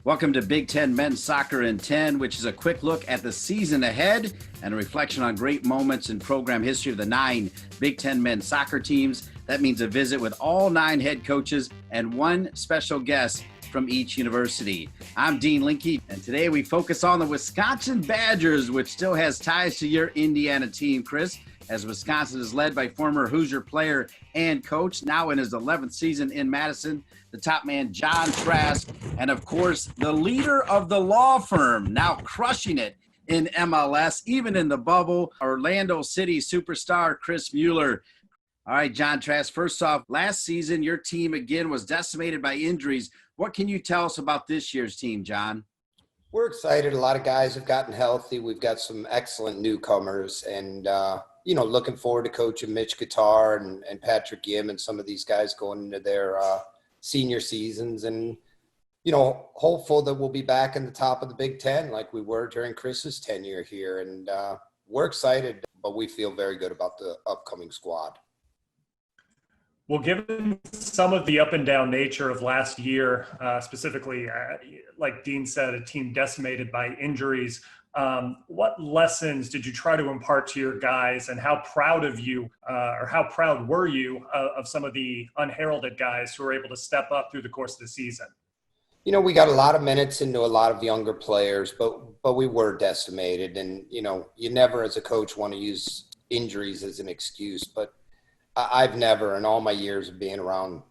Welcome to Big Ten Men's Soccer in 10, which is a quick look at the season ahead and a reflection on great moments in program history of the 9 Big Ten men's soccer teams. That means a visit with all 9 head coaches and one special guest from each university. I'm Dean Linke, and today we focus on the Wisconsin Badgers, which still has ties to your Indiana team, Chris, as Wisconsin is led by former Hoosier player and coach, now in his 11th season in Madison, the top man, John Trask, and of course, the leader of the law firm, now crushing it in MLS, even in the bubble, Orlando City superstar Chris Mueller. All right, John Trask, first off, last season, your team again was decimated by injuries. What can you tell us about this year's team, John? We're excited. A lot of guys have gotten healthy. We've got some excellent newcomers, and looking forward to coaching Mitch Guitar and Patrick Yim and some of these guys going into their senior seasons, and hopeful that we'll be back in the top of the Big Ten like we were during Chris's tenure here. And we're excited, but we feel very good about the upcoming squad. Well, given some of the up and down nature of last year, specifically, like Dean said, a team decimated by injuries, what lessons did you try to impart to your guys, and how proud of you, or how proud were you of some of the unheralded guys who were able to step up through the course of the season? We got a lot of minutes into a lot of younger players, but we were decimated. And, you never as a coach want to use injuries as an excuse, but I've never, in all my years of being around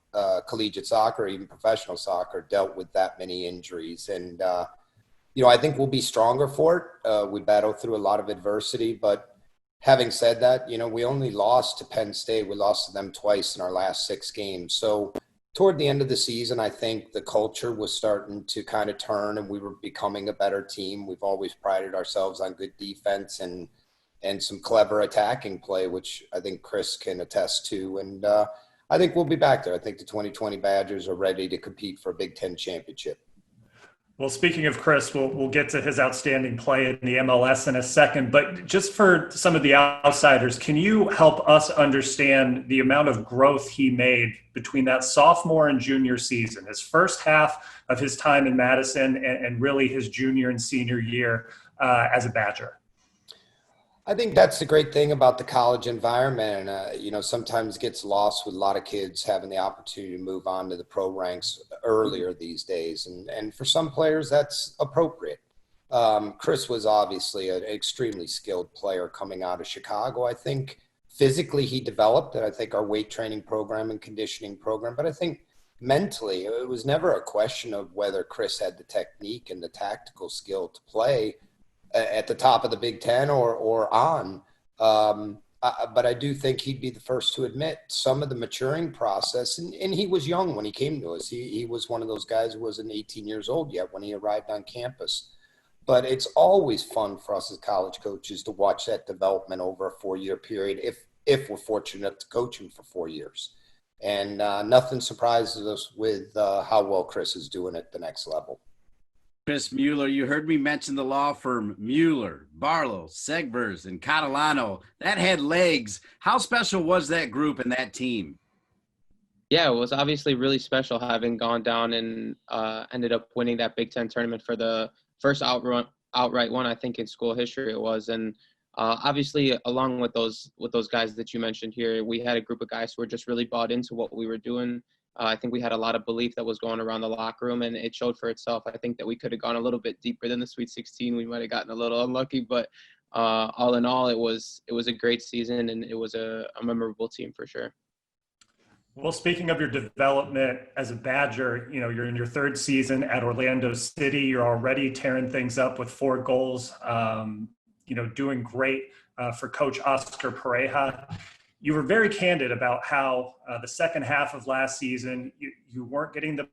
collegiate soccer, even professional soccer, dealt with that many injuries. And, I think we'll be stronger for it. We battled through a lot of adversity, but having said that, we only lost to Penn State. We lost to them twice in our last 6 games. So toward the end of the season, I think the culture was starting to kind of turn and we were becoming a better team. We've always prided ourselves on good defense and some clever attacking play, which I think Chris can attest to. And I think we'll be back there. I think the 2020 Badgers are ready to compete for a Big Ten championship. Well, speaking of Chris, we'll get to his outstanding play in the MLS in a second. But just for some of the outsiders, can you help us understand the amount of growth he made between that sophomore and junior season, his first half of his time in Madison, and really his junior and senior year as a Badger? I think that's the great thing about the college environment. And, sometimes gets lost with a lot of kids having the opportunity to move on to the pro ranks earlier these days. And for some players, that's appropriate. Chris was obviously an extremely skilled player coming out of Chicago. I think physically he developed, and I think our weight training program and conditioning program, but I think mentally it was never a question of whether Chris had the technique and the tactical skill to play at the top of the Big Ten or on. But I do think he'd be the first to admit some of the maturing process. And he was young when he came to us. He was one of those guys who wasn't 18 years old yet when he arrived on campus. But it's always fun for us as college coaches to watch that development over a 4-year period if we're fortunate enough to coach him for 4 years. And nothing surprises us with how well Chris is doing at the next level. Chris Mueller, you heard me mention the law firm Mueller, Barlow, Segbers, and Catalano. That had legs. How special was that group and that team? Yeah, it was obviously really special having gone down and ended up winning that Big Ten tournament for the first outright one, I think, in school history it was. And obviously, along with those guys that you mentioned here, we had a group of guys who were just really bought into what we were doing. I think we had a lot of belief that was going around the locker room, and it showed for itself. I think that we could have gone a little bit deeper than the Sweet 16. We might have gotten a little unlucky, but all in all, it was a great season, and it was a memorable team for sure. Well, speaking of your development as a Badger, you're in your 3rd season at Orlando City. You're already tearing things up with 4 goals, doing great for Coach Oscar Pareja. You were very candid about how the second half of last season, you weren't getting the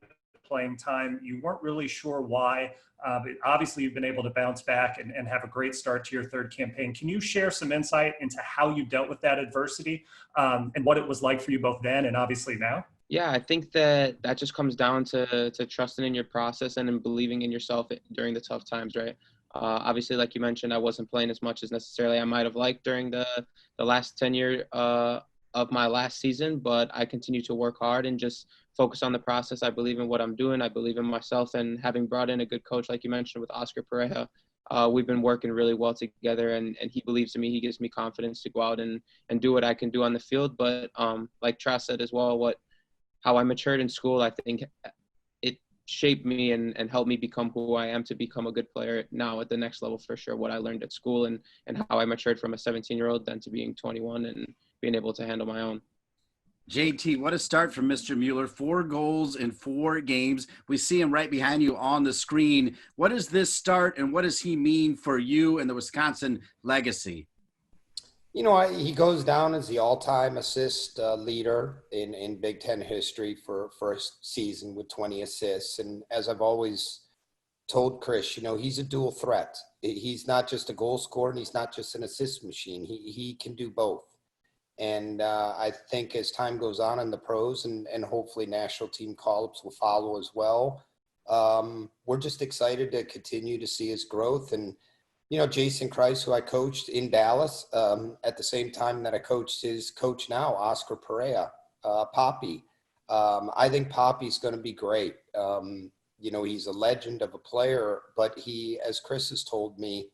playing time. You weren't really sure why. But obviously, you've been able to bounce back and have a great start to your 3rd campaign. Can you share some insight into how you dealt with that adversity and what it was like for you both then and obviously now? Yeah, I think that just comes down to trusting in your process and in believing in yourself during the tough times, right? Obviously, like you mentioned, I wasn't playing as much as necessarily I might have liked during the last 10 years of my last season, but I continued to work hard and just focus on the process. I believe in what I'm doing. I believe in myself, and having brought in a good coach, like you mentioned, with Oscar Pareja, we've been working really well together, and he believes in me. He gives me confidence to go out and do what I can do on the field. But like Trask said as well, how I matured in school, I think it shaped me and helped me become who I am to become a good player now at the next level for sure. What I learned at school and how I matured from a 17-year-old then to being 21 and being able to handle my own. JT, what a start from Mr. Mueller. 4 goals in 4 games. We see him right behind you on the screen. What is this start, and what does he mean for you and the Wisconsin legacy? You know, he goes down as the all-time assist leader in Big Ten history for a season with 20 assists. And as I've always told Chris, you know, he's a dual threat. He's not just a goal scorer, and he's not just an assist machine. He can do both. And I think as time goes on in the pros and hopefully national team call-ups will follow as well, we're just excited to continue to see his growth. And, you know, Jason Kreis, who I coached in Dallas at the same time that I coached his coach now, Oscar Pareja, Poppy. I think Poppy's going to be great. You know, he's a legend of a player, but he, as Chris has told me,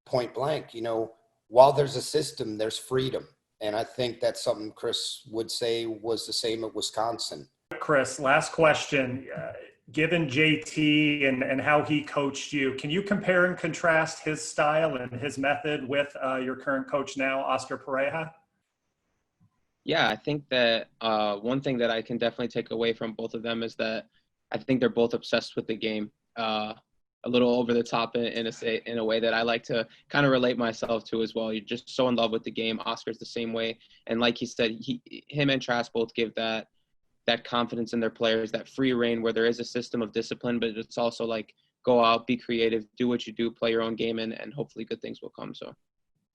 point blank, you know, while there's a system, there's freedom. And I think that's something Chris would say was the same at Wisconsin. Chris, last question. Given JT and how he coached you, can you compare and contrast his style and his method with your current coach now, Oscar Pareja? Yeah, I think that one thing that I can definitely take away from both of them is that I think they're both obsessed with the game. A little over the top in a way that I like to kind of relate myself to as well. You're just so in love with the game. Oscar's the same way. And like he said, him and Trask both give that confidence in their players, that free reign where there is a system of discipline, but it's also like go out, be creative, do what you do, play your own game, and hopefully good things will come. So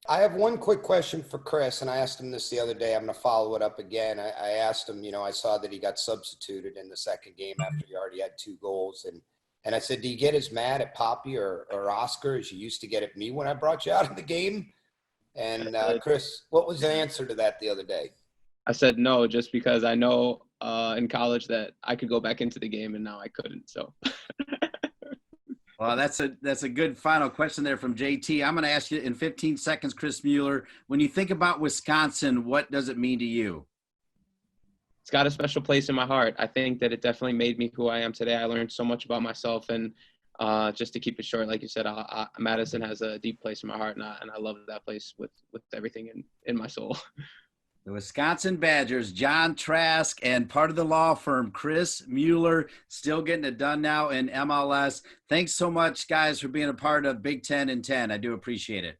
I have one quick question for Chris, and I asked him this the other day. I'm going to follow it up again. I asked him, you know, I saw that he got substituted in the second game after he already had 2 goals. And I said, do you get as mad at Poppy or Oscar as you used to get at me when I brought you out of the game? And Chris, what was the answer to that the other day? I said no, just because I know in college that I could go back into the game and now I couldn't. So. Well, that's a good final question there from JT. I'm going to ask you in 15 seconds, Chris Mueller, when you think about Wisconsin, what does it mean to you? It's got a special place in my heart. I think that it definitely made me who I am today. I learned so much about myself, and just to keep it short, like you said, Madison has a deep place in my heart, and I love that place with everything in my soul. The Wisconsin Badgers, John Trask, and part of the law firm, Chris Mueller, still getting it done now in MLS. Thanks so much, guys, for being a part of Big Ten in 10. I do appreciate it.